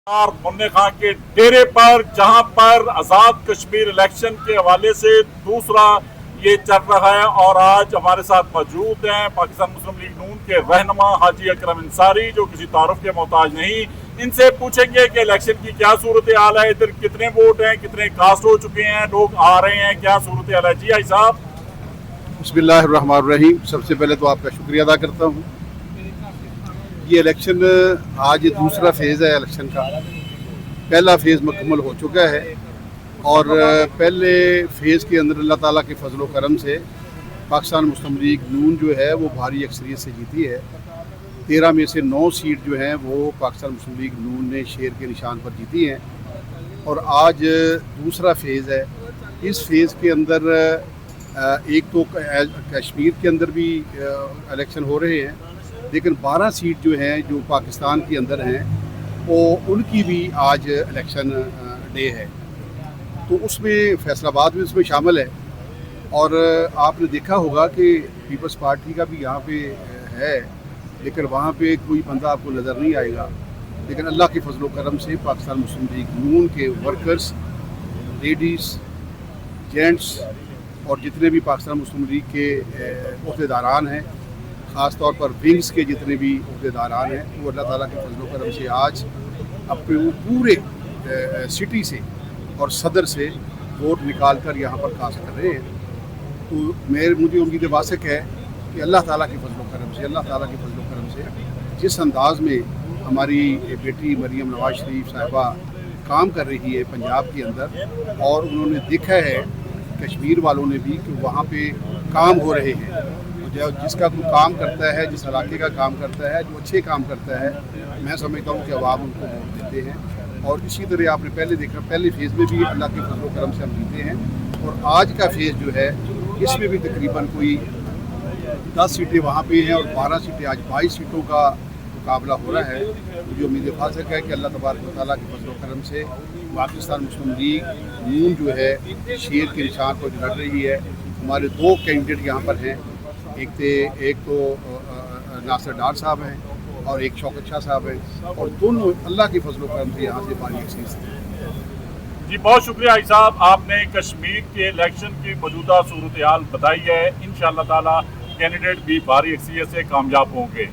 मुन्ने खां के डेरे पर, जहां पर आज़ाद कश्मीर इलेक्शन के हवाले से दूसरा ये चल रहा है। और आज हमारे साथ मौजूद हैं पाकिस्तान मुस्लिम लीग नून के रहनुमा हाजी अकरम अंसारी, जो किसी तारुफ के मोहताज नहीं। इनसे पूछेंगे कि इलेक्शन की क्या सूरत हाल है, इधर कितने वोट हैं, कितने कास्ट हो चुके हैं, लोग आ रहे हैं, क्या सूरत हाल है। जी हाजी साहब। बिस्मिल्लाहिर्रहमानिर्रहीम। सबसे पहले तो आपका शुक्रिया अदा करता हूँ। ये इलेक्शन आज दूसरा फेज़ है इलेक्शन का। पहला फेज़ मुकम्मल हो चुका है और पहले फेज़ के अंदर अल्लाह ताला के फजल व करम से पाकिस्तान मुस्लिम लीग नून जो है वो भारी अक्सरियत से जीती है। 13 में से 9 सीट जो हैं वो पाकिस्तान मुस्लिम लीग नून ने शेर के निशान पर जीती हैं। और आज दूसरा फेज़ है। इस फेज़ के अंदर एक तो कश्मीर के अंदर भी इलेक्शन हो रहे हैं, लेकिन 12 सीट जो हैं जो पाकिस्तान के अंदर हैं वो उनकी भी आज इलेक्शन डे है। तो उसमें फैसलाबाद भी उसमें शामिल है। और आपने देखा होगा कि पीपल्स पार्टी का भी यहाँ पे है, लेकिन वहाँ पे कोई बंदा आपको नज़र नहीं आएगा। लेकिन अल्लाह के फजल व करम से पाकिस्तान मुस्लिम लीग नून के वर्कर्स, लेडीज़, जेंट्स और जितने भी पाकिस्तान मुस्लिम लीग के अहदेदारान हैं, ख़ास तौर पर विंग्स के जितने भी अहदेदारान हैं, वो अल्लाह ताला के फजल व करम से आज अपने वो पूरे सिटी से और सदर से वोट निकाल कर यहाँ पर कास्ट कर रहे हैं। तो मुझे उम्मीद वासिक है कि अल्लाह ताला के फजल व करम से जिस अंदाज़ में हमारी बेटी मरियम नवाज शरीफ साहिबा काम कर रही है पंजाब के अंदर, और उन्होंने देखा है कश्मीर वालों ने भी कि वहाँ पे काम हो रहे हैं। तो जिसका कोई काम करता है, जिस इलाके का काम करता है, जो अच्छे काम करता है, मैं समझता हूँ कि अवाम उनको वोट देते हैं। और इसी तरह आपने पहले देखा, पहले फेज़ में भी अल्लाह के फजल व करम से हम जीते हैं। और आज का फेज़ जो है इसमें भी तकरीबन कोई 10 सीटें वहाँ पे हैं और 12 सीटें, आज 22 सीटों का मुकाबला हो रहा है। मुझे उम्मीद फासिक है कि अल्लाह तबारक व तआला के फजल व करम से पाकिस्तान मुस्लिम लीग नून जो है शेर के निशान पर लड़ रही है। हमारे 2 कैंडिडेट यहाँ पर हैं, एक तो नासिर डार साहब हैं और एक शौकत शाह साहब हैं, और दोनों अल्लाह के फजल व करम से यहाँ से भारी अक्सरियत से। जी बहुत शुक्रिया हाजी साहब, आपने कश्मीर के इलेक्शन की मौजूदा सूरत हाल बताई है। इंशाअल्लाह ताला कैंडिडेट भी भारी अक्सरियत से कामयाब होंगे।